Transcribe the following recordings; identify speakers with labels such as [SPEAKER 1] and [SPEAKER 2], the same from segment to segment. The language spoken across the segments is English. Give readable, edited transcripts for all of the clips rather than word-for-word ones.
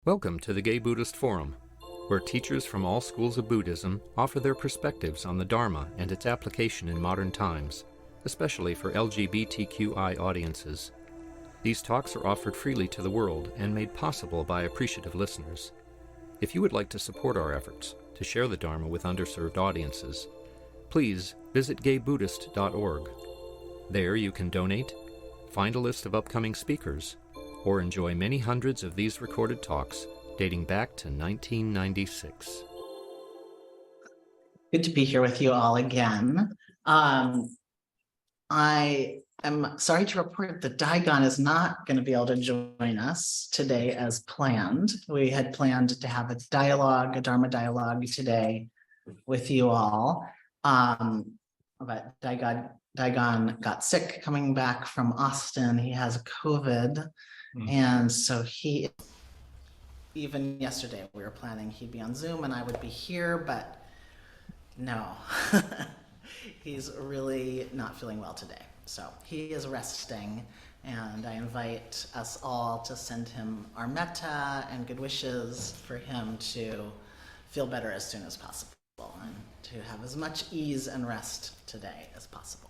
[SPEAKER 1] Welcome to the Gay Buddhist Forum, where teachers from all schools of Buddhism offer their perspectives on the Dharma and its application in modern times, especially for LGBTQI audiences. These talks are offered freely to the world and made possible by appreciative listeners. If you would like to support our efforts to share the Dharma with underserved audiences, please visit gaybuddhist.org. There you can donate, find a list of upcoming speakers, or enjoy many hundreds of these recorded talks dating back to 1996.
[SPEAKER 2] Good to be here with you all again. I am sorry to report that Daigon is not going to be able to join us today as planned. We had planned to have a dialogue, a Dharma dialogue today with you all. But Daigon got sick coming back from Austin. He has COVID. And so even yesterday, we were planning he'd be on Zoom and I would be here, but no, he's really not feeling well today. So he is resting, and I invite us all to send him our metta and good wishes for him to feel better as soon as possible and to have as much ease and rest today as possible.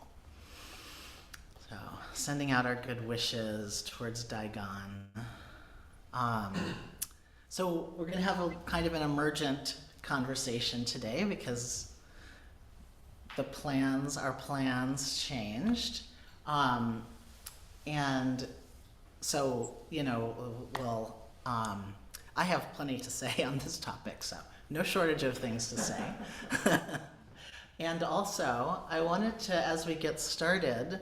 [SPEAKER 2] So sending out our good wishes towards Daigon. So we're going to have a kind of an emergent conversation today because our plans changed. And so, I have plenty to say on this topic, so no shortage of things to say. And also, I wanted to, as we get started,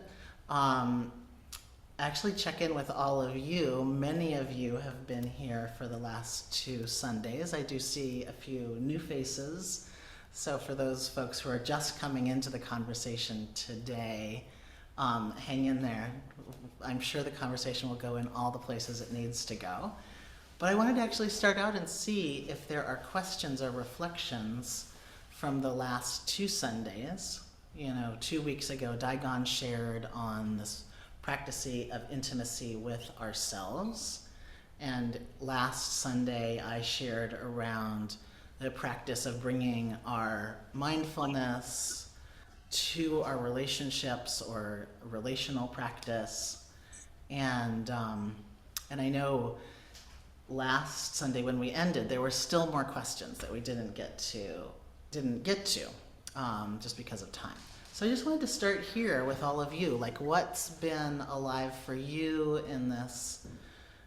[SPEAKER 2] actually check in with all of you. Many of you have been here for the last 2 Sundays. I do see a few new faces. So for those folks who are just coming into the conversation today, hang in there. I'm sure the conversation will go in all the places it needs to go. But I wanted to actually start out and see if there are questions or reflections from the last 2 Sundays. 2 weeks ago, Daigon shared on this practice of intimacy with ourselves. And last Sunday, I shared around the practice of bringing our mindfulness to our relationships or relational practice. And I know last Sunday when we ended, there were still more questions that we didn't get to just because of time. So I just wanted to start here with all of you, like what's been alive for you in this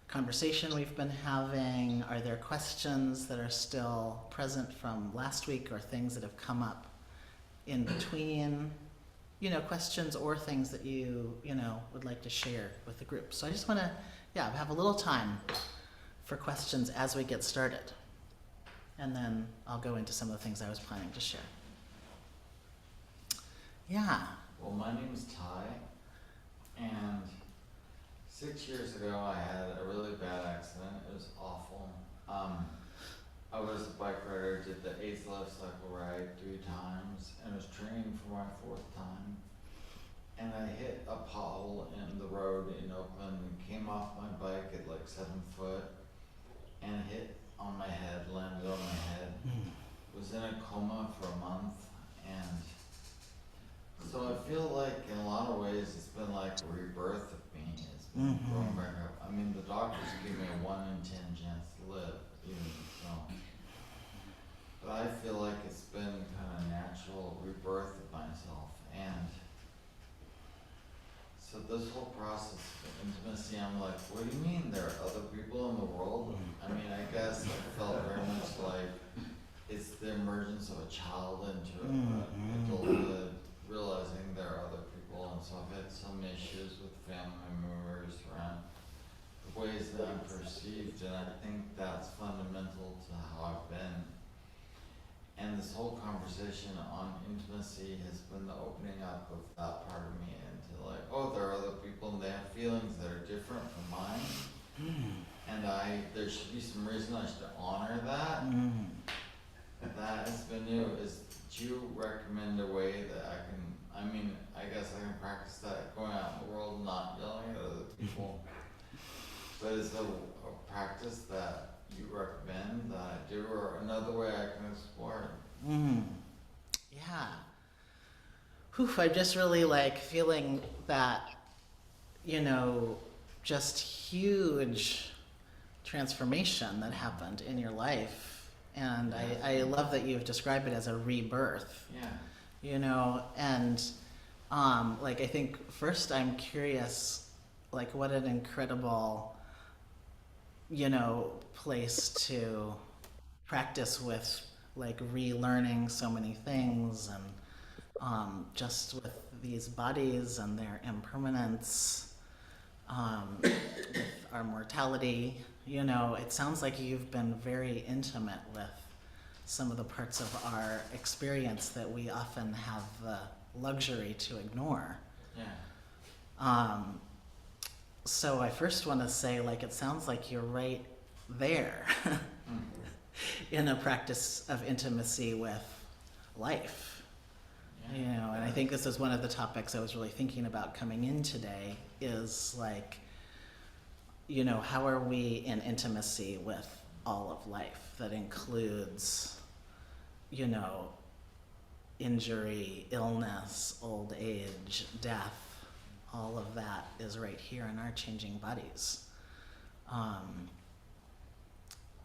[SPEAKER 2] conversation we've been having? Are there questions that are still present from last week or things that have come up in between? Questions or things that you would like to share with the group. So I just want to, have a little time for questions as we get started. And then I'll go into some of the things I was planning to share. Yeah.
[SPEAKER 3] Well, my name is Ty, and 6 years ago I had a really bad accident. It was awful. I was a bike rider, did the 8th life cycle ride 3 times, and was training for my 4th time. And I hit a pothole in the road in Oakland and came off my bike at like 7 foot and hit on my head, landed on my head. Was in a coma for a month, and so I feel like in a lot of ways it's been like a rebirth of me. It's been growing back up. I mean, the doctors gave me a 1 in 10 chance to live, so. But I feel like it's been kind of a natural rebirth of myself. And so this whole process of intimacy, I'm like, what do you mean there are other people in the world? I mean, I guess I felt very much like it's the emergence of a child into adulthood, realizing there are other people. And so I've had some issues with family members around the ways that I'm perceived, and I think that's fundamental to how I've been. And this whole conversation on intimacy has been the opening up of that part of me into like, oh, there are other people and they have feelings that are different from mine. And there should be some reason I should honor that. That has been new. Do you recommend a way that I guess I can practice that going out in the world, not yelling at other people. But is a practice that you recommend that I do, or another way I can explore it?
[SPEAKER 2] Yeah. Whew, I'm just really like feeling that, you know, just huge transformation that happened in your life. And I love that you've described it as a rebirth.
[SPEAKER 3] Yeah.
[SPEAKER 2] You know, and like I think first I'm curious, like what an incredible, you know, place to practice with, like relearning so many things, and just with these bodies and their impermanence, with our mortality. You know, it sounds like you've been very intimate with some of the parts of our experience that we often have the luxury to ignore.
[SPEAKER 3] Yeah.
[SPEAKER 2] So I first want to say, like, it sounds like you're right there in a practice of intimacy with life.
[SPEAKER 3] Yeah.
[SPEAKER 2] You know, and I think this is one of the topics I was really thinking about coming in today, is like, you know, how are we in intimacy with all of life that includes, you know, injury, illness, old age, death, all of that is right here in our changing bodies.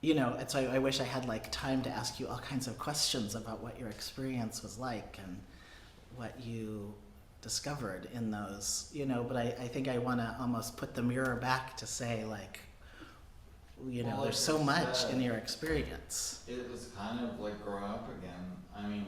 [SPEAKER 2] You know, and so I wish I had like time to ask you all kinds of questions about what your experience was like and what you discovered in those, you know, but I think I want to almost put the mirror back to say, like, you know,
[SPEAKER 3] Well,
[SPEAKER 2] there's
[SPEAKER 3] like
[SPEAKER 2] so
[SPEAKER 3] you
[SPEAKER 2] much
[SPEAKER 3] said,
[SPEAKER 2] in your experience.
[SPEAKER 3] it was kind of like growing up again. I mean,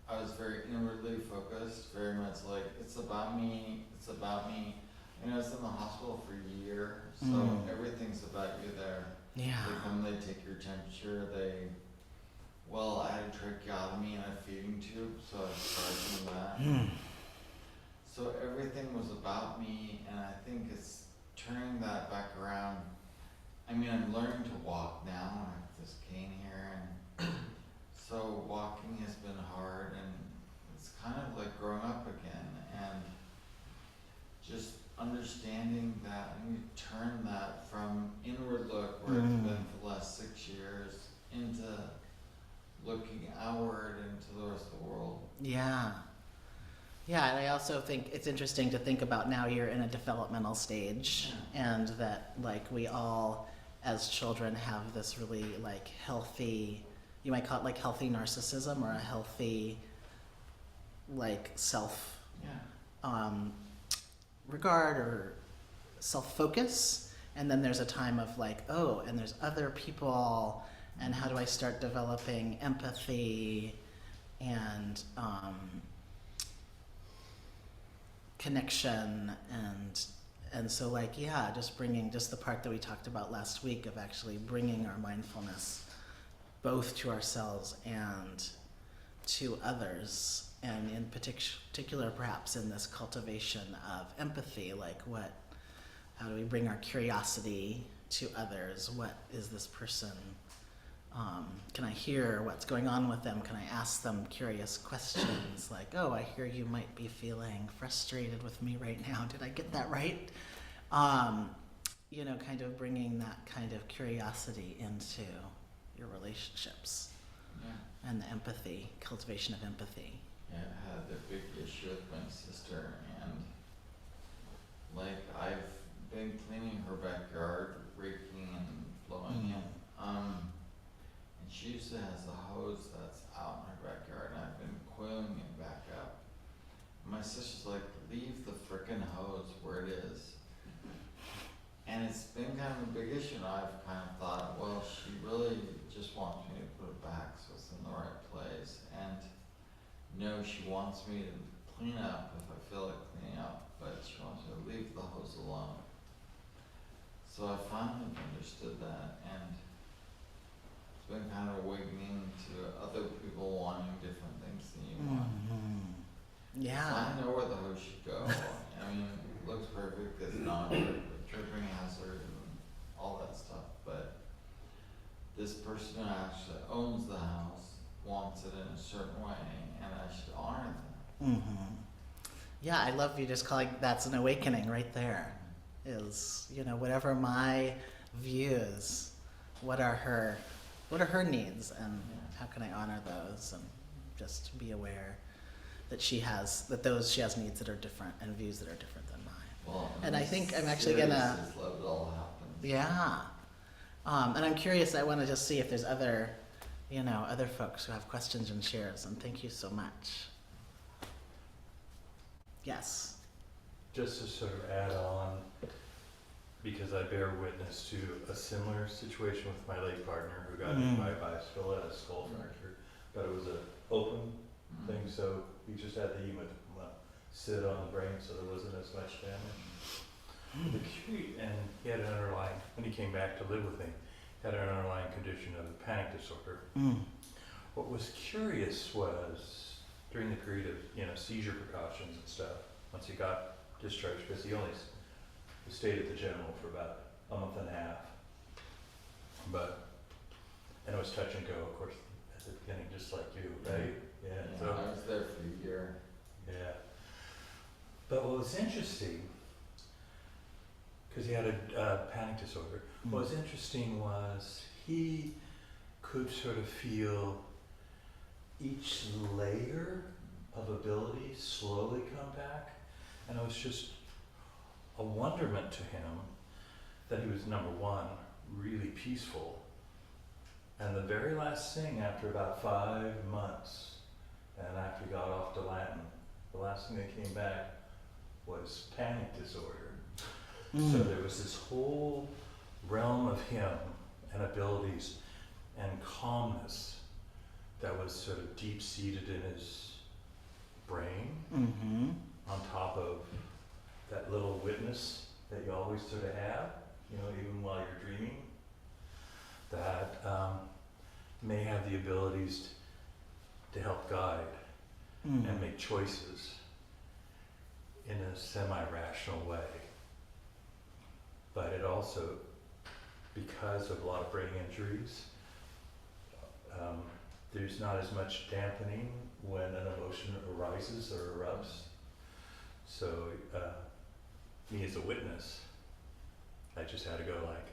[SPEAKER 3] I was very inwardly focused, very much like, it's about me, it's about me. You know, I was in the hospital for a year, so everything's about you there.
[SPEAKER 2] Yeah.
[SPEAKER 3] They come, they take your temperature, well, I had a tracheotomy and a feeding tube, so I started from that. So everything was about me, and I think it's turning that back around. I mean, I'm learning to walk now, I have this cane here, and so walking has been hard, and it's kind of like growing up again, and just understanding that I need to turn that from inward look, where it's been for the last 6 years, into looking outward into the rest of the world.
[SPEAKER 2] Yeah. Yeah, and I also think it's interesting to think about now you're in a developmental stage, and that like we all as children have this really like healthy, you might call it like healthy narcissism, or a healthy like self regard or self-focus. And then there's a time of like, oh, and there's other people, and how do I start developing empathy and connection, and so like, yeah, just bringing just the part that we talked about last week of actually bringing our mindfulness both to ourselves and to others, and in particular perhaps in this cultivation of empathy, like how do we bring our curiosity to others? What is this person? Can I hear what's going on with them? Can I ask them curious questions like, oh, I hear you might be feeling frustrated with me right now. Did I get that right? You know, kind of bringing that kind of curiosity into your relationships.
[SPEAKER 3] Yeah.
[SPEAKER 2] And the empathy, cultivation of empathy.
[SPEAKER 3] Yeah, I had a big issue with my sister, and like I've been cleaning her backyard, raking and blowing it. And she usually has a hose that's out in her backyard, and I've been coiling it back up. My sister's like, leave the frickin' hose where it is. And it's been kind of a big issue, and I've kind of thought, well, she really just wants me to put it back so it's in the right place. And no, she wants me to clean up if I feel like cleaning up, but she wants me to leave the hose alone. So I finally understood that, and it's been kind of awakening to other people wanting different things than you want.
[SPEAKER 2] Yeah.
[SPEAKER 3] So I know where the hose should go. I mean, it looks perfect, it's not perfect, tripping hazard and all that stuff, but this person who actually owns the house wants it in a certain way, and I should honor them.
[SPEAKER 2] Yeah, I love you just calling that's an awakening right there. Is, you know, whatever my views what are her needs, and how can I honor those, and just be aware that she has needs that are different and views that are different than mine.
[SPEAKER 3] Well,
[SPEAKER 2] And I think I'm actually gonna,
[SPEAKER 3] let it all happen.
[SPEAKER 2] yeah. And I'm curious, I wanna just see if there's other folks who have questions and shares, and thank you so much. Yes.
[SPEAKER 4] Just to sort of add on, because I bear witness to a similar situation with my late partner who got hit by a bicycle and a skull fracture, but it was an open thing, so we just had the sit on the brain, so there wasn't as much damage. And he had an underlying, when he came back to live with me, had an underlying condition of panic disorder. What was curious was during the period of seizure precautions and stuff, once he got discharged, because he only stayed at the general for about a month and a half, and it was touch and go, of course, at the beginning, just like you, right? Yeah.
[SPEAKER 3] Yeah,
[SPEAKER 4] So
[SPEAKER 3] I was there for a year.
[SPEAKER 4] yeah. But what was interesting, because he had a panic disorder, what was interesting was he could sort of feel each layer of ability slowly come back, and it was just a wonderment to him that he was, number one, really peaceful, and the very last thing after about 5 months, and after he got off to Latin, the last thing that came back was panic disorder. So there was this whole realm of him and abilities and calmness that was sort of deep-seated in his brain, on top of that little witness that you always sort of have, even while you're dreaming, that may have the abilities to help guide and make choices in a semi-rational way. But it also, because of a lot of brain injuries, there's not as much dampening when an emotion arises or erupts. So me as a witness, I just had to go like,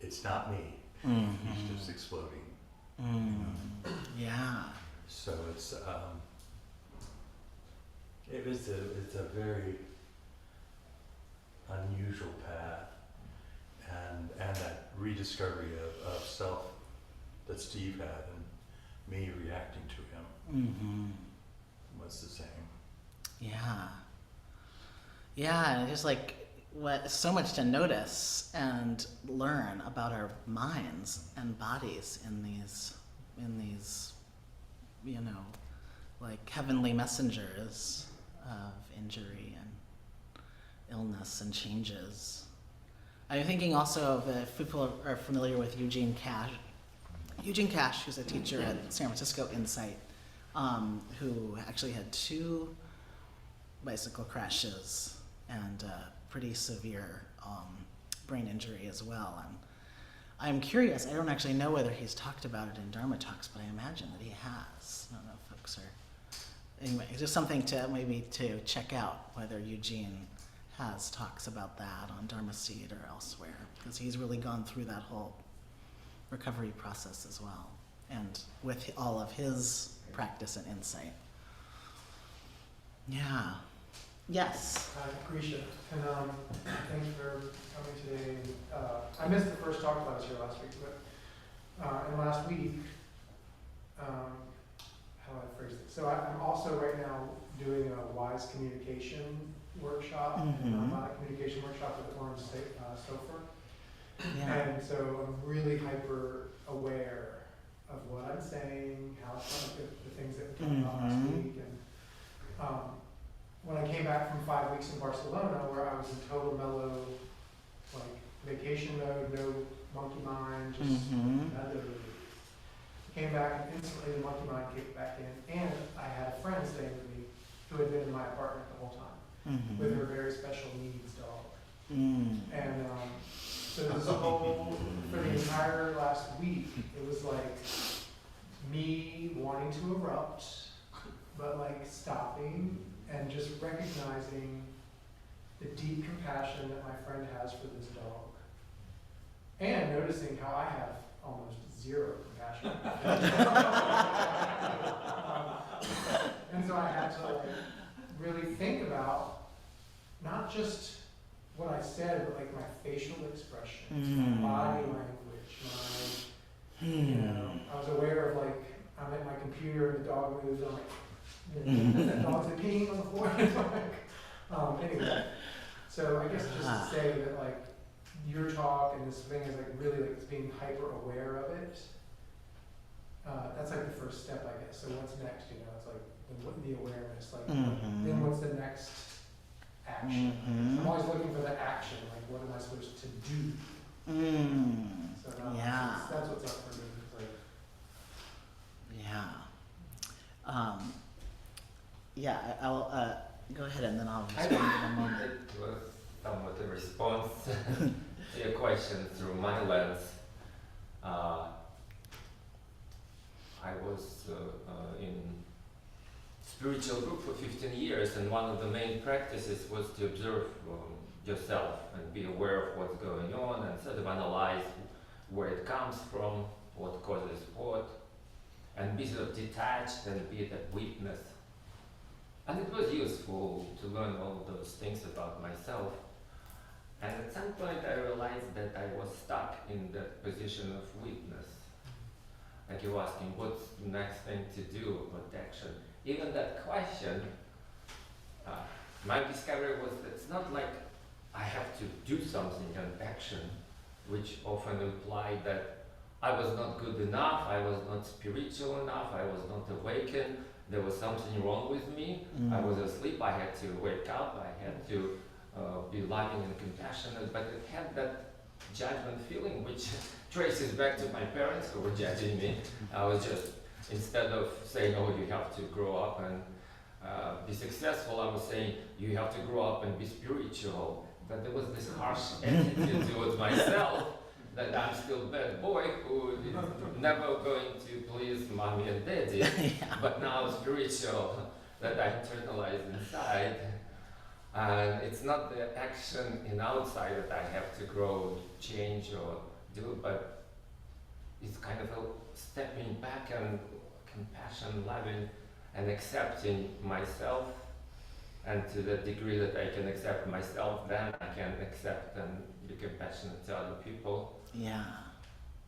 [SPEAKER 4] it's not me. He's just exploding.
[SPEAKER 2] Yeah.
[SPEAKER 4] So it's a very unusual path, and that rediscovery of self that Steve had and me reacting to him was the same.
[SPEAKER 2] Yeah. Yeah, and just like so much to notice and learn about our minds and bodies in these like heavenly messengers of injury and illness and changes. I'm thinking also of if people are familiar with Eugene Cash. Eugene Cash, who's a teacher at San Francisco Insight, who actually had 2 bicycle crashes and pretty severe brain injury as well. And I'm curious, I don't actually know whether he's talked about it in Dharma talks, but I imagine that he has. I don't know if folks are... Anyway, it's just something to check out, whether Eugene has talks about that on Dharma Seed or elsewhere, because he's really gone through that whole recovery process as well, and with all of his practice and insight. Yeah. Yes.
[SPEAKER 5] Hi, Grisha, and thanks for coming today. I missed the first talk I was here last week, but in last week, how do I phrase it? So I'm also right now doing a wise communication workshop, a nonviolent communication workshop with Orange Sofer.
[SPEAKER 2] Yeah.
[SPEAKER 5] And so I'm really hyper aware of what I'm saying, how it's the things that we talked about last week, and when I came back from 5 weeks in Barcelona, where I was in total mellow, like vacation mode, no monkey mind, just came back and instantly the monkey mind kicked back in, and I had a friend staying with me who had been in my apartment the whole time with her very special needs dog. And so there's a whole, for the entire last week, it was like me wanting to erupt, but like stopping and just recognizing the deep compassion that my friend has for this dog. And noticing how I have almost zero compassion. And so I had to like really think about not just what I said, but like my facial expressions, my body language, you know, I was aware of like, I'm at my computer and the dog moves, and I'm like, you know, that dog's peeing on the floor. Anyway, so I guess just to say that like your talk and this thing is like really like being hyper aware of it. That's like the first step, I guess. So what's next? You know, it's like the awareness. Like then what's the next action? I'm always looking for the action. Like what am I supposed to do? So that's what's up for me.
[SPEAKER 2] I'll go ahead and then I'll respond in a moment.
[SPEAKER 6] It was somewhat a response to your question through my lens. I was in spiritual group for 15 years, and one of the main practices was to observe yourself and be aware of what's going on and sort of analyze where it comes from, what causes what, and be sort of detached and be that witness. And it was useful to learn all those things about myself. And at some point I realized that I was stuck in that position of witness. Like you were asking, what's the next thing to do, what action? Even that question, my discovery was that it's not like I have to do something, an action, which often implied that I was not good enough, I was not spiritual enough, I was not awakened, there was something wrong with me, I was asleep, I had to wake up, I had to be loving and compassionate, but it had that judgment feeling which traces back to my parents who were judging me. I was just, instead of saying, oh, you have to grow up and be successful, I was saying, you have to grow up and be spiritual. But there was this harsh attitude towards myself that I'm still a bad boy who is never going to please mommy and daddy, but now spiritual, that I internalized inside. And it's not the action in outside that I have to grow, change or do, but it's kind of a stepping back and compassion, loving and accepting myself. And to the degree that I can accept myself, then I can accept and be compassionate to other people.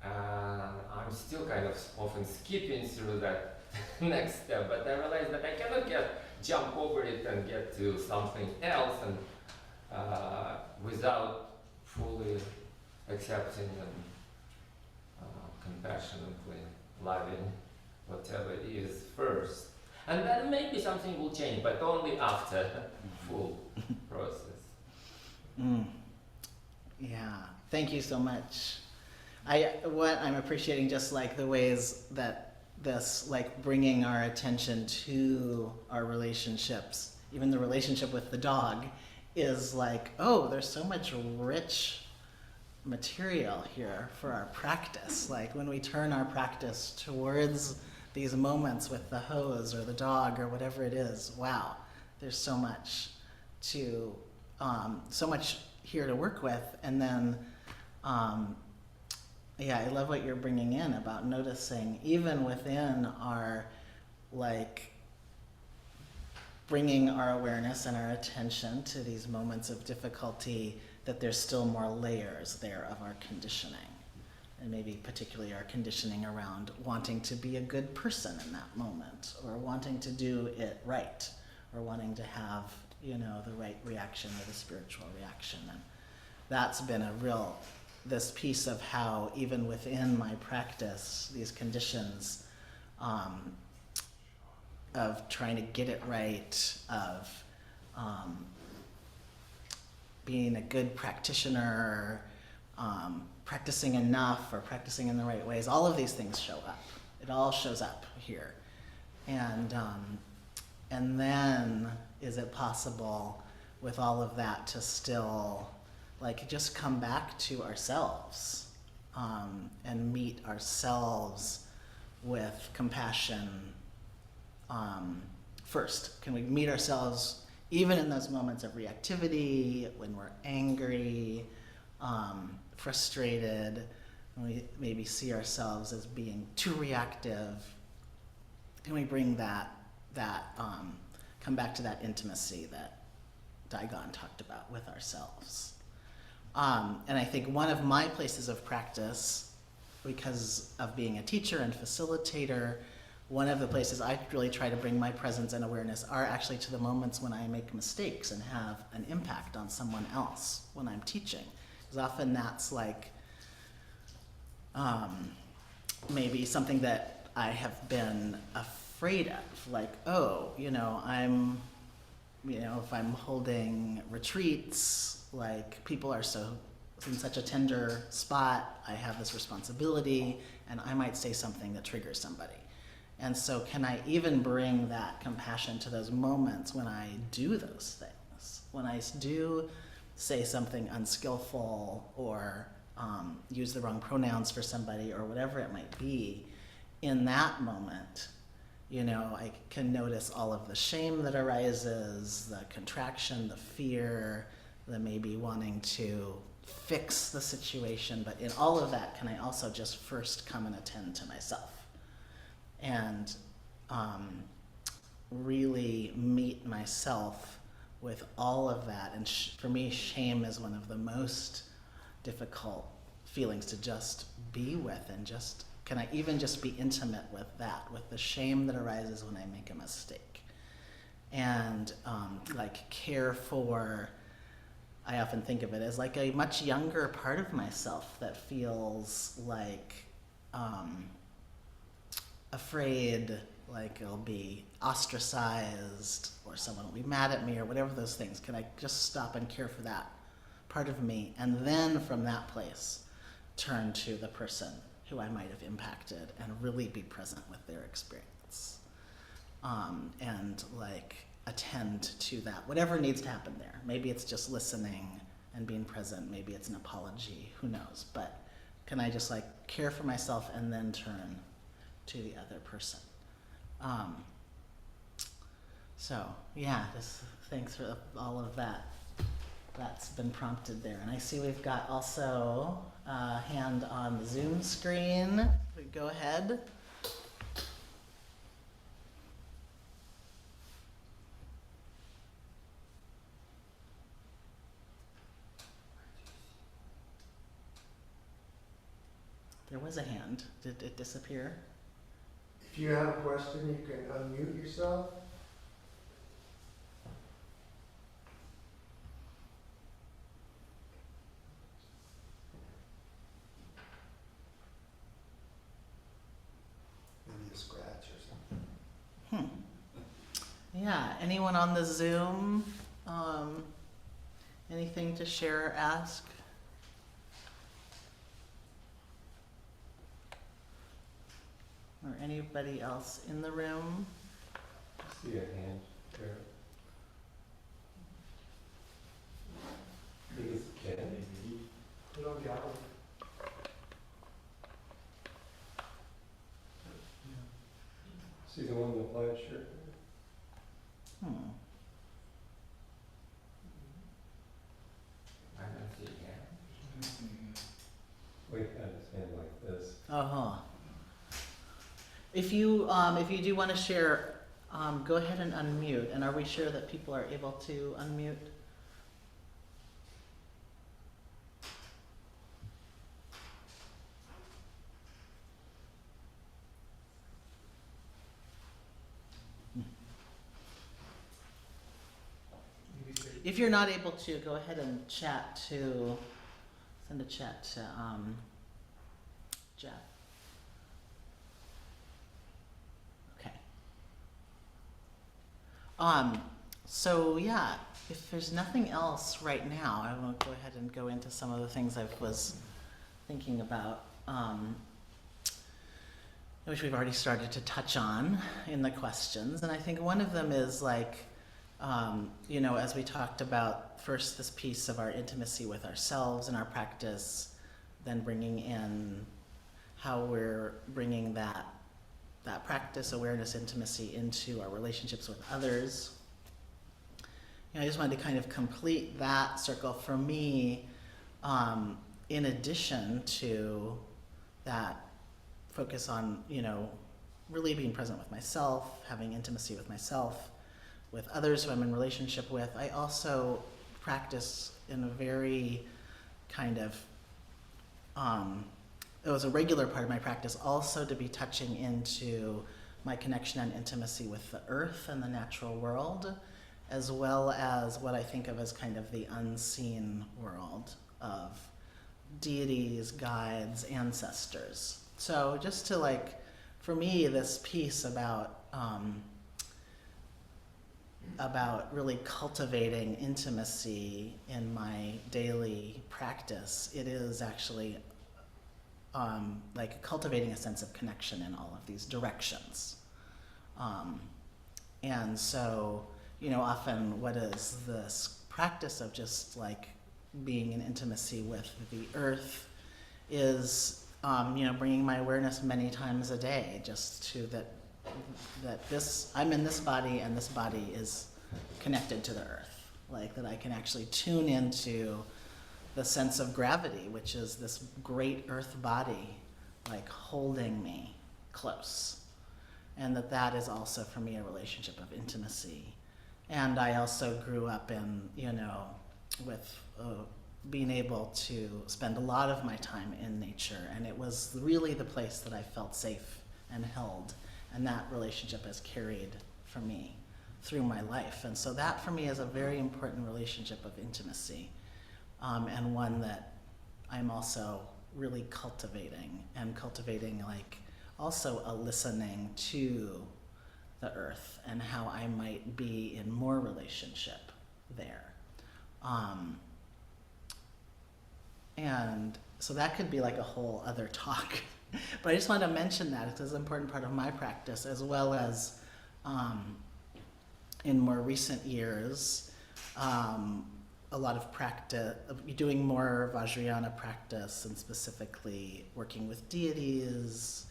[SPEAKER 6] I'm still kind of often skipping through that next step, but I realize that I cannot jump over it and get to something else and without fully accepting and compassionately loving whatever it is first. And then maybe something will change, but only after full process.
[SPEAKER 2] Thank you so much. What I'm appreciating, just like the ways that this, like bringing our attention to our relationships, even the relationship with the dog, is like, oh, there's so much rich material here for our practice. Like when we turn our practice towards these moments with the hose or the dog or whatever it is, wow, there's so much so much here to work with. And then I love what you're bringing in about noticing even within our, like, bringing our awareness and our attention to these moments of difficulty, that there's still more layers there of our conditioning. And maybe particularly our conditioning around wanting to be a good person in that moment, or wanting to do it right, or wanting to have, the right reaction or the spiritual reaction. And that's been this piece of how even within my practice, these conditions of trying to get it right, of being a good practitioner, practicing enough or practicing in the right ways, all of these things show up. It all shows up here. And then is it possible with all of that to still just come back to ourselves and meet ourselves with compassion first? Can we meet ourselves even in those moments of reactivity, when we're angry, frustrated, when we maybe see ourselves as being too reactive, can we bring come back to that intimacy that Daigon talked about with ourselves? And I think one of my places of practice, because of being a teacher and facilitator, one of the places I really try to bring my presence and awareness are actually to the moments when I make mistakes and have an impact on someone else when I'm teaching. Because often that's like maybe something that I have been afraid of, like, oh, if I'm holding retreats, like people are so in such a tender spot, I have this responsibility, and I might say something that triggers somebody. And so can I even bring that compassion to those moments when I do those things? When I do say something unskillful or use the wrong pronouns for somebody or whatever it might be, in that moment, I can notice all of the shame that arises, the contraction, the fear, the maybe wanting to fix the situation. But in all of that, can I also just first come and attend to myself and really meet myself with all of that? And for me, shame is one of the most difficult feelings to just be with, and just can I even just be intimate with that, with the shame that arises when I make a mistake, and care for. I often think of it as like a much younger part of myself that feels like afraid, like I'll be ostracized or someone will be mad at me or whatever those things. Can I just stop and care for that part of me, and then from that place turn to the person who I might have impacted and really be present with their experience, and attend to that, whatever needs to happen there. Maybe it's just listening and being present, maybe it's an apology, who knows, but can I just care for myself and then turn to the other person? So yeah, just thanks for all of that that's been prompted there. And I see we've got also a hand on the Zoom screen. Go ahead. There was a hand. Did it disappear?
[SPEAKER 5] If you have a question, you can unmute yourself. Maybe a scratch or something.
[SPEAKER 2] Yeah, anyone on the Zoom? Anything to share or ask? Or anybody else in the room?
[SPEAKER 6] I see a hand there. I think it's Ken.
[SPEAKER 5] Put on the album.
[SPEAKER 6] See the one in the plaid shirt? I don't see a hand. Wait, I just stand like this.
[SPEAKER 2] If you do want to share, go ahead and unmute. And are we sure that people are able to unmute? If you're not able to, go ahead and send a chat to Jeff. Okay. So yeah, if there's nothing else right now, I will go ahead and go into some of the things I was thinking about, which we've already started to touch on in the questions. And I think one of them is as we talked about first this piece of our intimacy with ourselves and our practice, then bringing in how we're bringing that practice, awareness, intimacy into our relationships with others. I just wanted to kind of complete that circle. For me, in addition to that focus on, really being present with myself, having intimacy with myself, with others who I'm in relationship with, I also practice in a very kind of, it was a regular part of my practice also to be touching into my connection and intimacy with the earth and the natural world, as well as what I think of as kind of the unseen world of deities, guides, ancestors. So just to for me, this piece about really cultivating intimacy in my daily practice, it is actually cultivating a sense of connection in all of these directions. And so, often what is this practice of just being in intimacy with the earth is, bringing my awareness many times a day, just to that I'm in this body and this body is connected to the earth. That I can actually tune into the sense of gravity, which is this great earth body, holding me close. And that is also for me a relationship of intimacy. And I also grew up in, with being able to spend a lot of my time in nature, and it was really the place that I felt safe and held, and that relationship has carried for me through my life. And so that for me is a very important relationship of intimacy, and one that I'm also really cultivating also a listening to the earth and how I might be in more relationship there. And so that could be a whole other talk, but I just wanted to mention that because it's an important part of my practice, as well as in more recent years, a lot of practice, doing more Vajrayana practice, and specifically working with deities,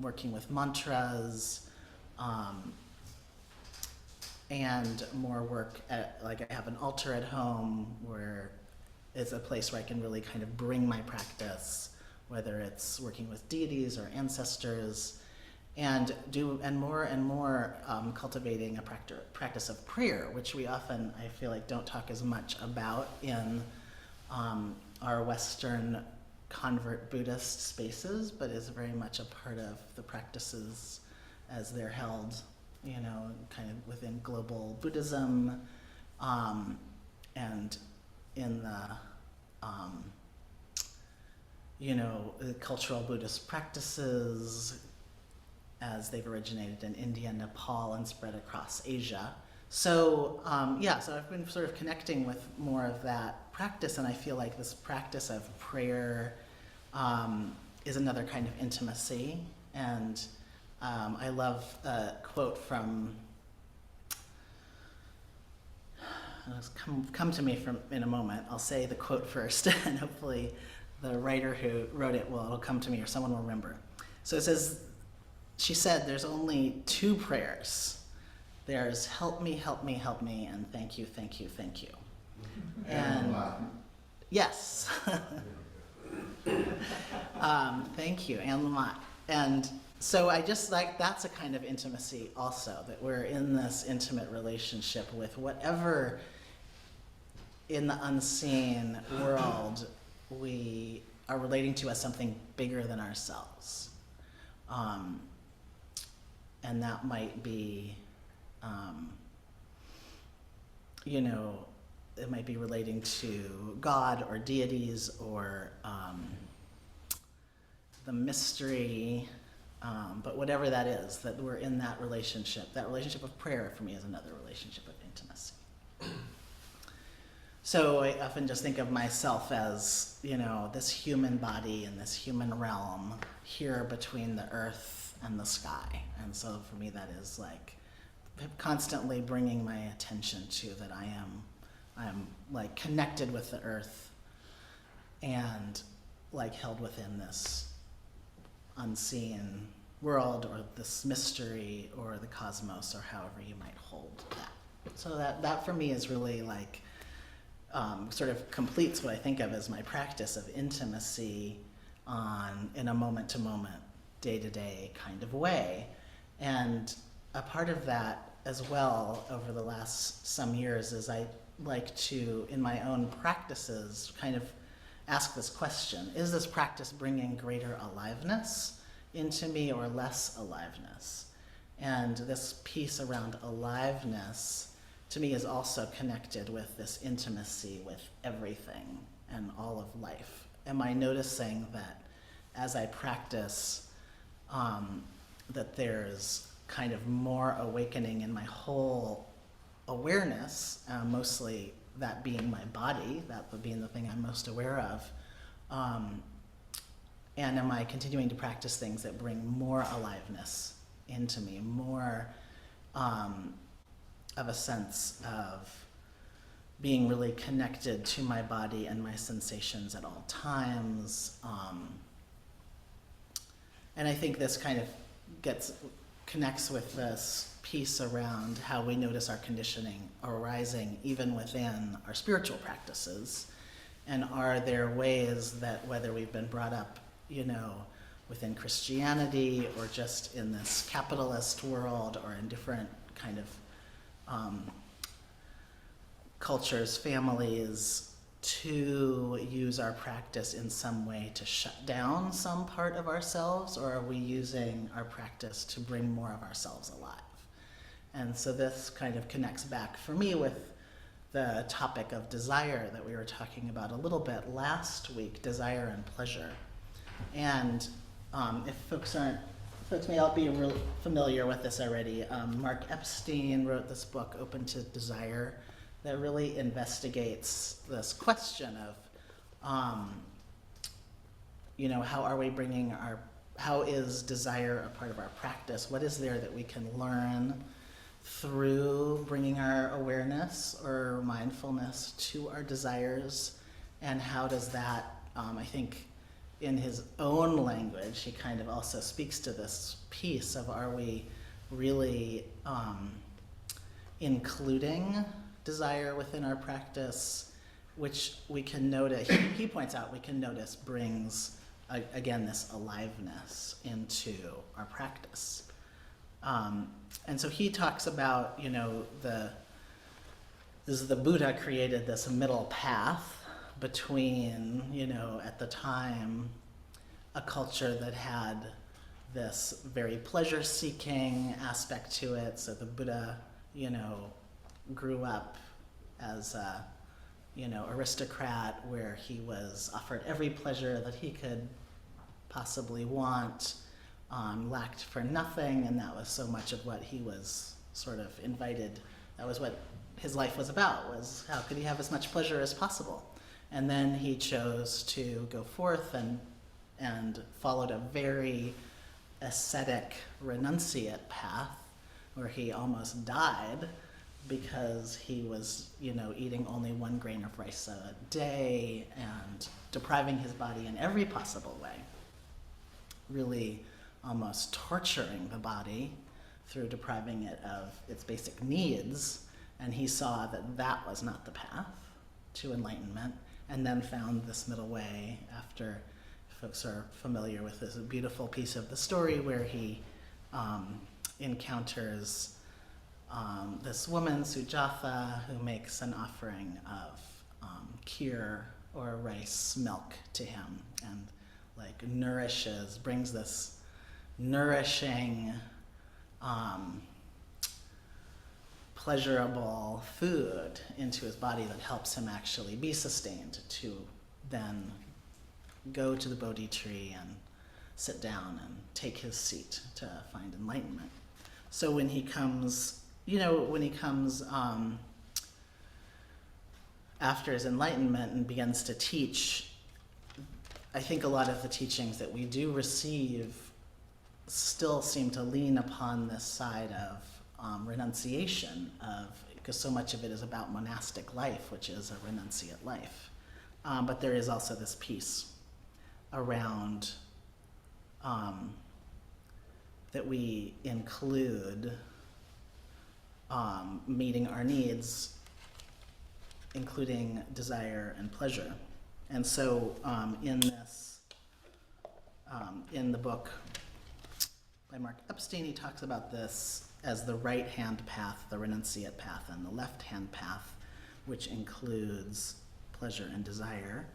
[SPEAKER 2] working with mantras, and more work at, I have an altar at home where it's a place where I can really kind of bring my practice, whether it's working with deities or ancestors, and more cultivating a practice of prayer, which we often, I feel don't talk as much about in our Western convert Buddhist spaces, but is very much a part of the practices as they're held, kind of within global Buddhism, and in the cultural Buddhist practices as they've originated in India, Nepal, and spread across Asia. So so I've been sort of connecting with more of that practice, and I feel like this practice of prayer is another kind of intimacy. And I love a quote from, come to me in a moment. I'll say the quote first, and hopefully the writer who wrote it'll come to me, or someone will remember. So it says, she said, there's only two prayers. There's help me, help me, help me, and thank you, thank you, thank you. And yes. Thank you, and Lamont. And so I just that's a kind of intimacy also, that we're in this intimate relationship with whatever in the unseen world we are relating to as something bigger than ourselves. And that might be, it might be relating to God or deities or the mystery, but whatever that is, that we're in that relationship. That relationship of prayer for me is another relationship of intimacy. So I often just think of myself as, this human body in this human realm here between the earth and the sky. And so for me that is constantly bringing my attention to that I am connected with the earth and held within this unseen world or this mystery or the cosmos or however you might hold that. So that for me is really sort of completes what I think of as my practice of intimacy in a moment-to-moment, day-to-day kind of way. And a part of that as well over the last some years is I like to, in my own practices, kind of ask this question: is this practice bringing greater aliveness into me or less aliveness? And this piece around aliveness, to me, is also connected with this intimacy with everything and all of life. Am I noticing that as I practice, that there's kind of more awakening in my whole awareness, mostly that being my body, that being the thing I'm most aware of, and am I continuing to practice things that bring more aliveness into me, more of a sense of being really connected to my body and my sensations at all times. And I think this kind of connects with this piece around how we notice our conditioning arising even within our spiritual practices. And are there ways that, whether we've been brought up, within Christianity or just in this capitalist world or in different kind of cultures, families, to use our practice in some way to shut down some part of ourselves, or are we using our practice to bring more of ourselves alive? And so this kind of connects back for me with the topic of desire that we were talking about a little bit last week, desire and pleasure. And if folks may all be real familiar with this already, Mark Epstein wrote this book, Open to Desire, that really investigates this question of, how is desire a part of our practice? What is there that we can learn through bringing our awareness or mindfulness to our desires? And how does that, I think, in his own language, he kind of also speaks to this piece of, are we really including desire within our practice, which we can notice, he points out, we can notice brings, again, this aliveness into our practice. And so he talks about, the Buddha created this middle path between, at the time, a culture that had this very pleasure-seeking aspect to it. So the Buddha, grew up as a, aristocrat, where he was offered every pleasure that he could possibly want, lacked for nothing, and that was so much of what he was sort of invited. That was what his life was about, was how could he have as much pleasure as possible. And then he chose to go forth and followed a very ascetic, renunciate path, where he almost died because he was, eating only 1 grain of rice a day and depriving his body in every possible way, really almost torturing the body through depriving it of its basic needs. And he saw that that was not the path to enlightenment, and then found this middle way after, folks are familiar with this beautiful piece of the story where he encounters this woman, Sujatha, who makes an offering of kheer or rice milk to him, and brings this nourishing, pleasurable food into his body that helps him actually be sustained, to then go to the Bodhi tree and sit down and take his seat to find enlightenment. So when he comes, after his enlightenment and begins to teach, I think a lot of the teachings that we do receive still seem to lean upon this side of renunciation, because so much of it is about monastic life, which is a renunciate life. But there is also this piece around that we include meeting our needs including desire and pleasure. And so in this, in the book by Mark Epstein, he talks about this as the right-hand path, the renunciate path, and the left-hand path, which includes pleasure and desire.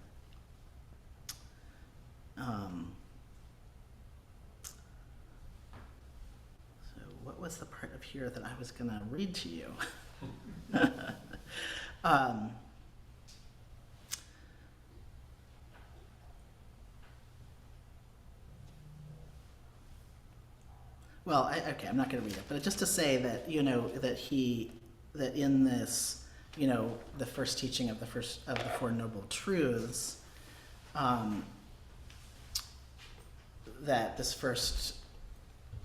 [SPEAKER 2] So what was the part of here that I was going to read to you? Well, okay, I'm not going to read it, but just to say that, that in this, the first teaching of the Four Noble Truths, that this first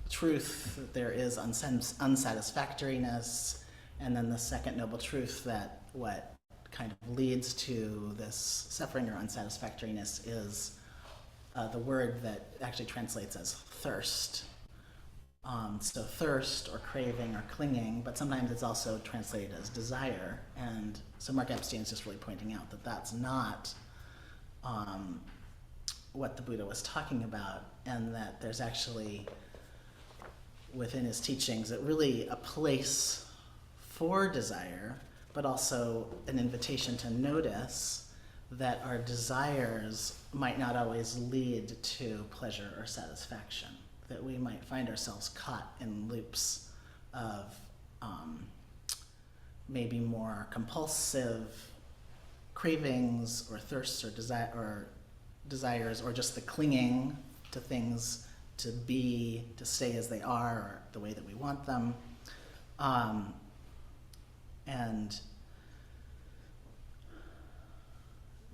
[SPEAKER 2] truth, that there is unsatisfactoriness, and then the second noble truth, that what kind of leads to this suffering or unsatisfactoriness is the word that actually translates as thirst. So thirst or craving or clinging, but sometimes it's also translated as desire. And so Mark Epstein is just really pointing out that that's not what the Buddha was talking about, and that there's actually, within his teachings, really a place for desire, but also an invitation to notice that our desires might not always lead to pleasure or satisfaction, that we might find ourselves caught in loops of maybe more compulsive cravings or thirsts or desires, or just the clinging to things to stay as they are or the way that we want them. And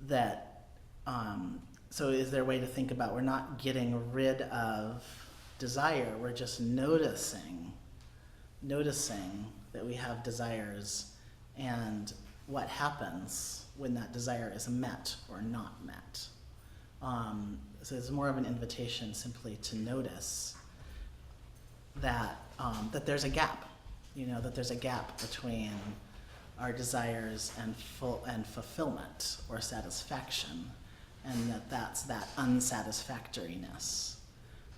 [SPEAKER 2] that, so is there a way to think about, we're not getting rid of desire, we're just noticing that we have desires, and what happens when that desire is met or not met. So it's more of an invitation simply to notice that that there's a gap, that there's a gap between our desires and fulfillment or satisfaction, and that's that unsatisfactoriness.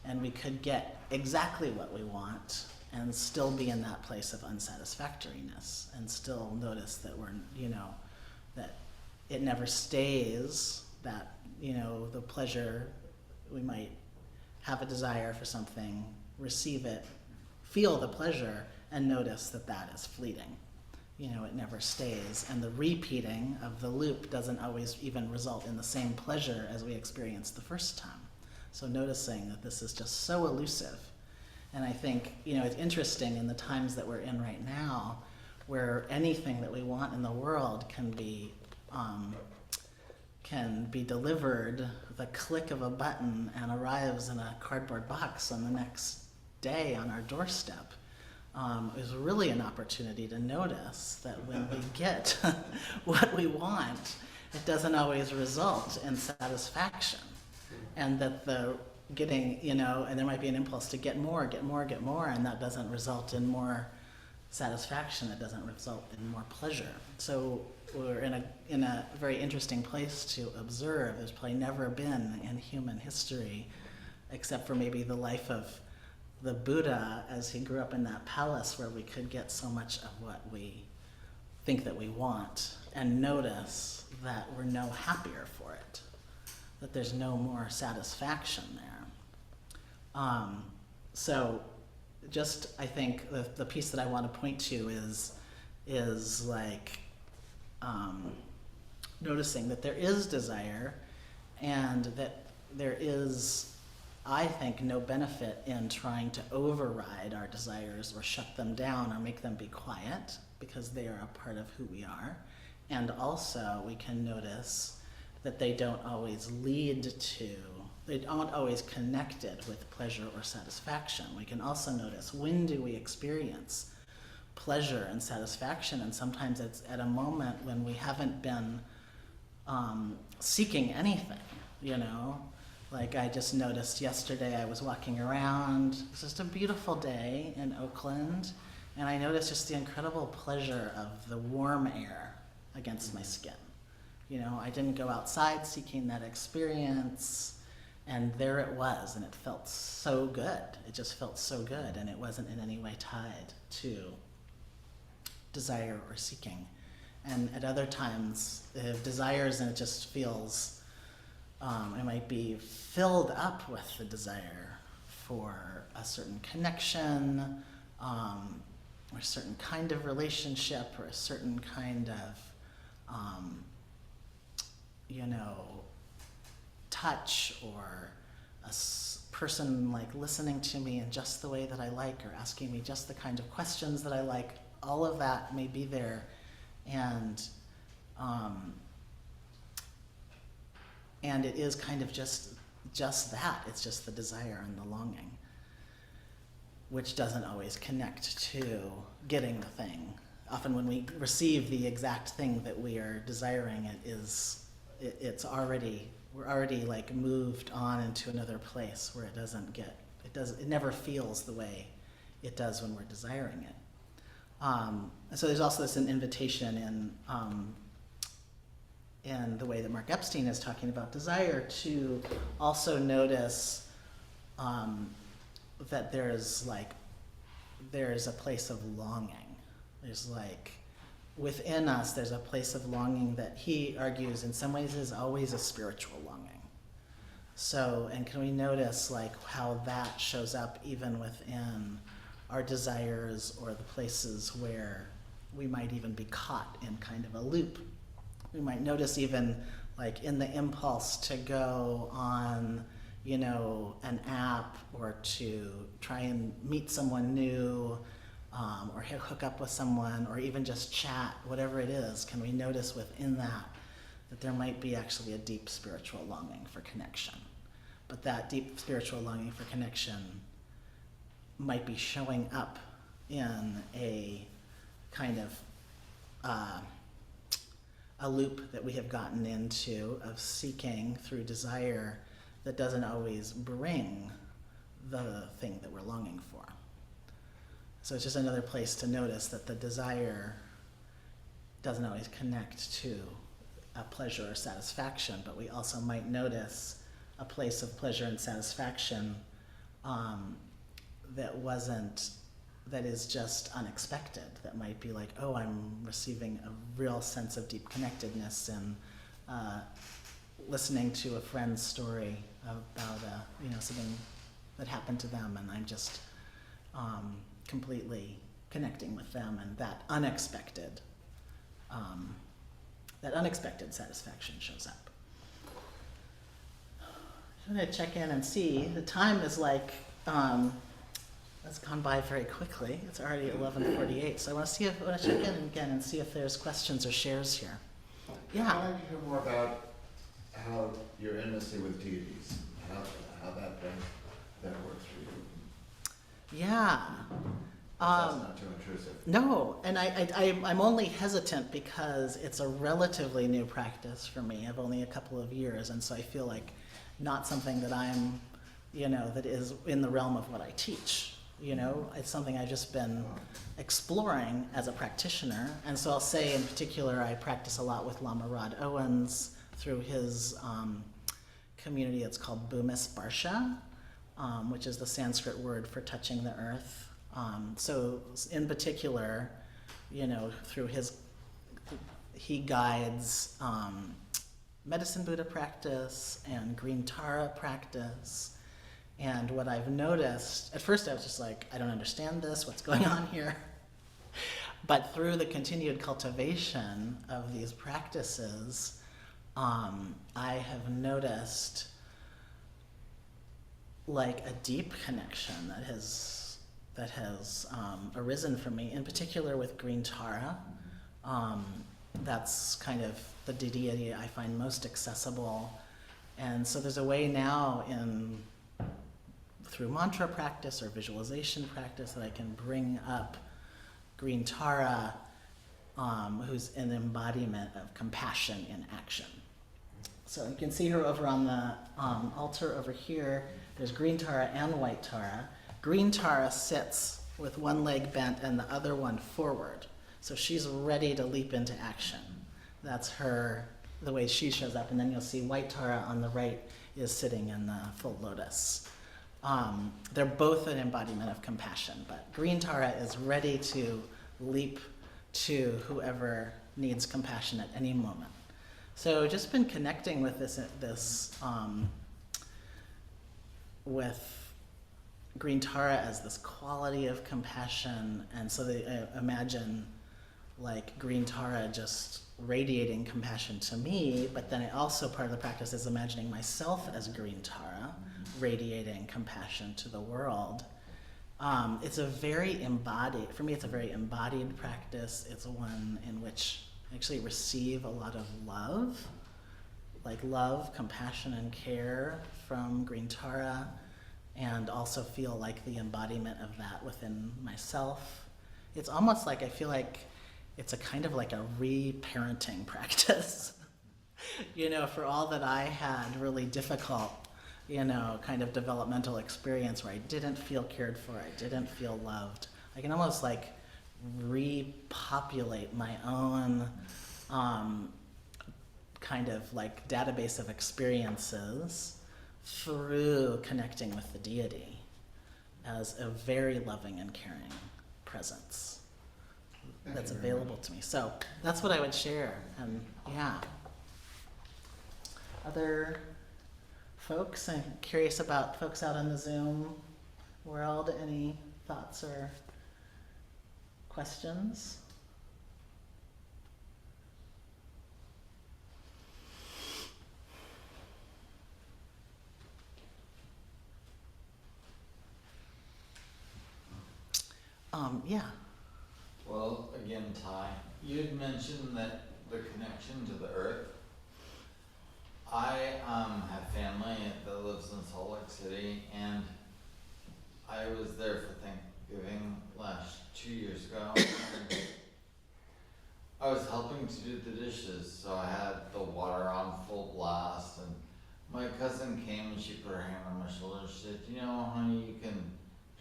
[SPEAKER 2] And we could get exactly what we want and still be in that place of unsatisfactoriness, and still notice that that it never stays, that, the pleasure, we might have a desire for something, receive it, feel the pleasure, and notice that that is fleeting. It never stays, and the repeating of the loop doesn't always even result in the same pleasure as we experienced the first time. So noticing that this is just so elusive. And I think, it's interesting in the times that we're in right now, where anything that we want in the world can be delivered with a click of a button and arrives in a cardboard box on the next day on our doorstep. Is really an opportunity to notice that when we get what we want, it doesn't always result in satisfaction. And that the getting, and there might be an impulse to get more, and that doesn't result in more satisfaction, it doesn't result in more pleasure. So we're in a very interesting place to observe. There's probably never been in human history, except for maybe the life of the Buddha as he grew up in that palace, where we could get so much of what we think that we want, and notice that we're no happier for it, that there's no more satisfaction there. So just, I think the piece that I want to point to is like noticing that there is desire, and that there is, I think, no benefit in trying to override our desires or shut them down or make them be quiet, because they are a part of who we are. And also we can notice that they don't always they aren't always connected with pleasure or satisfaction. We can also notice, when do we experience pleasure and satisfaction? And sometimes it's at a moment when we haven't been seeking anything, Like I just noticed yesterday, I was walking around, it was just a beautiful day in Oakland, and I noticed just the incredible pleasure of the warm air, against my skin. You know, I didn't go outside seeking that experience, and there it was, and it felt so good. It just felt so good, and it wasn't in any way tied to desire or seeking. And at other times, if desires and it just feels, it might be filled up with the desire for a certain connection, or a certain kind of relationship, or a certain kind of, you know, touch, or a person like listening to me in just the way that I like, or asking me just the kind of questions that I like. All of that may be there, and it is kind of just that. It's just the desire and the longing, which doesn't always connect to getting the thing. Often when we receive the exact thing that we are desiring, we're already like moved on into another place where it never feels the way it does when we're desiring it. And so there's also this an invitation in the way that Mark Epstein is talking about desire to also notice that there's a place of longing. There's like, within us, there's a place of longing that he argues in some ways is always a spiritual longing. So, and can we notice like how that shows up even within our desires, or the places where we might even be caught in kind of a loop. We might notice even like in the impulse to go on, you know, an app, or to try and meet someone new, or hook up with someone, or even just chat, whatever it is. Can we notice within that there might be actually a deep spiritual longing for connection? But that deep spiritual longing for connection might be showing up in a kind of a loop that we have gotten into of seeking through desire that doesn't always bring the thing that we're longing for. So it's just another place to notice that the desire doesn't always connect to a pleasure or satisfaction, but we also might notice a place of pleasure and satisfaction that is just unexpected, that might be like, oh, I'm receiving a real sense of deep connectedness in listening to a friend's story about something that happened to them, and I'm just completely connecting with them, and that unexpected satisfaction shows up. I'm going to check in and see. The time is like, that's gone by very quickly. It's already 11:48, so I want to check in again and see if there's questions or shares here. Yeah.
[SPEAKER 3] I'd like to hear more about how your intimacy with deities, how that works for you.
[SPEAKER 2] Yeah.
[SPEAKER 3] That's not too intrusive.
[SPEAKER 2] No, and I'm only hesitant because it's a relatively new practice for me. I've only a couple of years, and so I feel like not something that I'm, that is in the realm of what I teach. It's something I've just been exploring as a practitioner. And so I'll say in particular, I practice a lot with Lama Rod Owens through his community. It's called Buddhist Barsha, which is the Sanskrit word for touching the earth. So in particular, through he guides medicine Buddha practice and green Tara practice. And what I've noticed, at first I was just like, I don't understand this, what's going on here? But through the continued cultivation of these practices, I have noticed like a deep connection that has arisen for me, in particular with green Tara. That's kind of the deity I find most accessible. And so there's a way now through mantra practice or visualization practice that I can bring up green Tara, who's an embodiment of compassion in action. So you can see her over on the altar over here. There's green Tara and white Tara. Green Tara sits with one leg bent and the other one forward. So she's ready to leap into action. That's her, the way she shows up. And then you'll see white Tara on the right is sitting in the full lotus. They're both an embodiment of compassion, but green Tara is ready to leap to whoever needs compassion at any moment. So just been connecting with with green Tara as this quality of compassion, and so they imagine like green Tara just radiating compassion to me, but then also part of the practice is imagining myself as green Tara, radiating compassion to the world. It's a very embodied, for me it's a very embodied practice. It's one in which I actually receive a lot of love, like love, compassion, and care from green Tara, and also feel like the embodiment of that within myself. It's almost like I feel like it's a kind of like a re-parenting practice. You know, for all that I had really difficult, you know, kind of developmental experience where I didn't feel cared for, I didn't feel loved, I can almost like repopulate my own kind of like database of experiences through connecting with the deity as a very loving and caring presence that's available to me. So that's what I would share. And yeah. Other folks? I'm curious about folks out in the Zoom world. Any thoughts or questions? Yeah.
[SPEAKER 3] Well, again, Ty, you had mentioned that the connection to the earth. I have family that lives in Salt Lake City, and I was there for Thanksgiving 2 years ago. And I was helping to do the dishes, so I had the water on full blast, and my cousin came and she put her hand on my shoulder and she said, "You know, honey, you can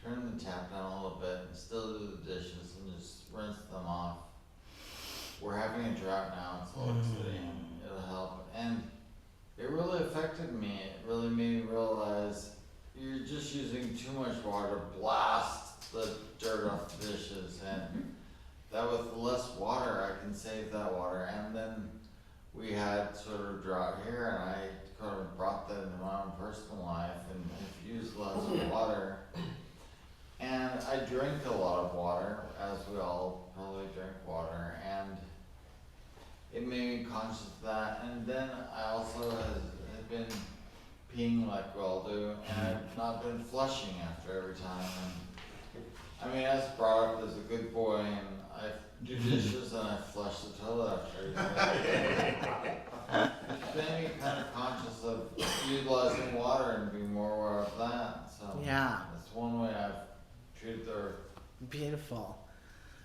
[SPEAKER 3] turn the tap down a little bit and still do the dishes and just rinse them off. We're having a drought now in Salt Lake City, and it'll help." And it really affected me. It really made me realize you're just using too much water to blast the dirt off the dishes, and that with less water I can save that water. And then we had sort of drought here, and I kind of brought that into my own personal life and infused less water. And I drink a lot of water, as we all probably drink water, and it made me conscious of that. And then I also have been peeing like we all do, and I've not been flushing after every time. And I mean, I was brought up as a good boy, and I do dishes and I flush the toilet after every time. It made me kind of conscious of utilizing water and being more aware of that. So
[SPEAKER 2] Yeah.
[SPEAKER 3] that's one way I've treated the earth.
[SPEAKER 2] Beautiful.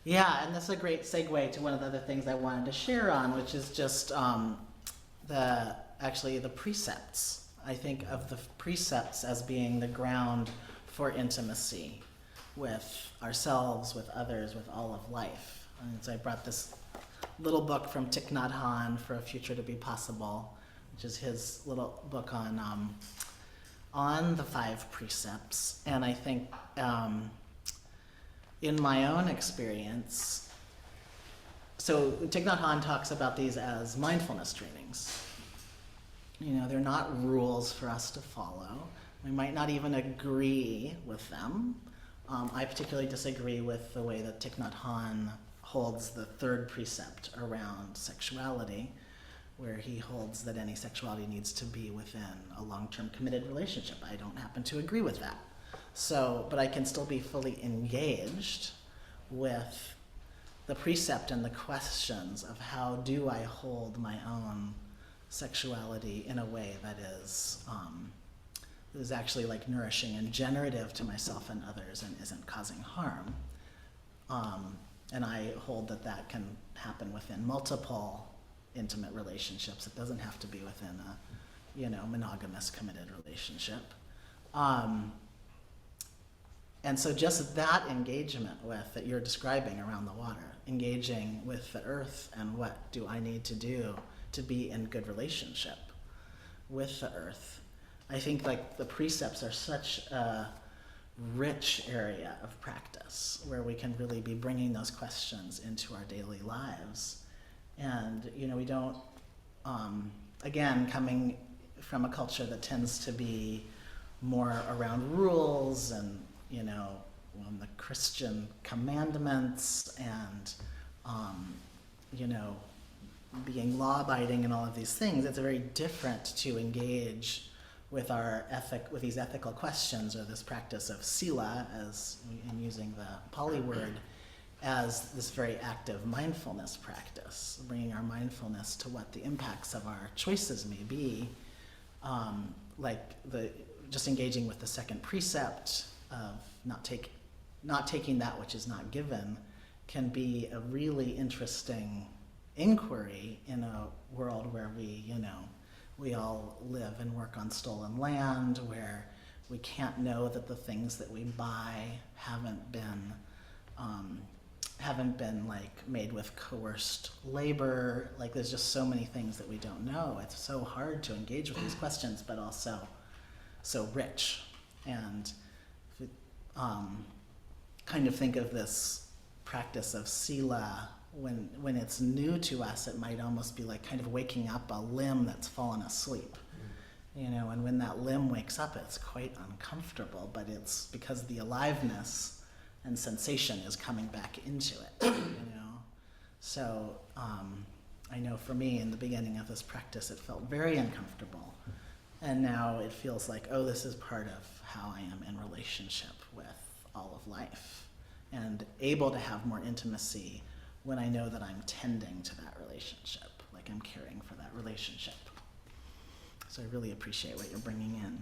[SPEAKER 2] Yeah, and that's a great segue to one of the other things I wanted to share on, which is just the precepts. I think of the precepts as being the ground for intimacy with ourselves, with others, with all of life. And so I brought this little book from Thich Nhat Hanh, For a Future to Be Possible, which is his little book on the 5 precepts. And I think in my own experience, so Thich Nhat Hanh talks about these as mindfulness trainings. You know, they're not rules for us to follow. We might not even agree with them. I particularly disagree with the way that Thich Nhat Hanh holds the 3rd precept around sexuality, where he holds that any sexuality needs to be within a long-term committed relationship. I don't happen to agree with that. So, but I can still be fully engaged with the precept and the questions of how do I hold my own sexuality in a way that is actually like nourishing and generative to myself and others and isn't causing harm. And I hold that that can happen within multiple intimate relationships. It doesn't have to be within a, monogamous committed relationship. And so just that engagement with that you're describing around the water, engaging with the earth and what do I need to do to be in good relationship with the earth. I think like the precepts are such a rich area of practice where we can really be bringing those questions into our daily lives. And, you know, we don't, again, coming from a culture that tends to be more around rules and, you know, the Christian commandments and, you know, being law-abiding and all of these things, it's very different to engage with with these ethical questions, or this practice of sila, as in using the Pali word, as this very active mindfulness practice, bringing our mindfulness to what the impacts of our choices may be, just engaging with the second precept of not taking that which is not given, can be a really interesting inquiry in a world where we all live and work on stolen land, where we can't know that the things that we buy haven't been like made with coerced labor. Like there's just so many things that we don't know. It's so hard to engage with these questions, but also so rich. And kind of think of this practice of sila. When it's new to us, it might almost be like kind of waking up a limb that's fallen asleep. You know, and when that limb wakes up, it's quite uncomfortable, but it's because the aliveness and sensation is coming back into it, you know? So I know for me, in the beginning of this practice, it felt very uncomfortable. And now it feels like, oh, this is part of how I am in relationship with all of life, and able to have more intimacy when I know that I'm tending to that relationship, like I'm caring for that relationship. So I really appreciate what you're bringing in.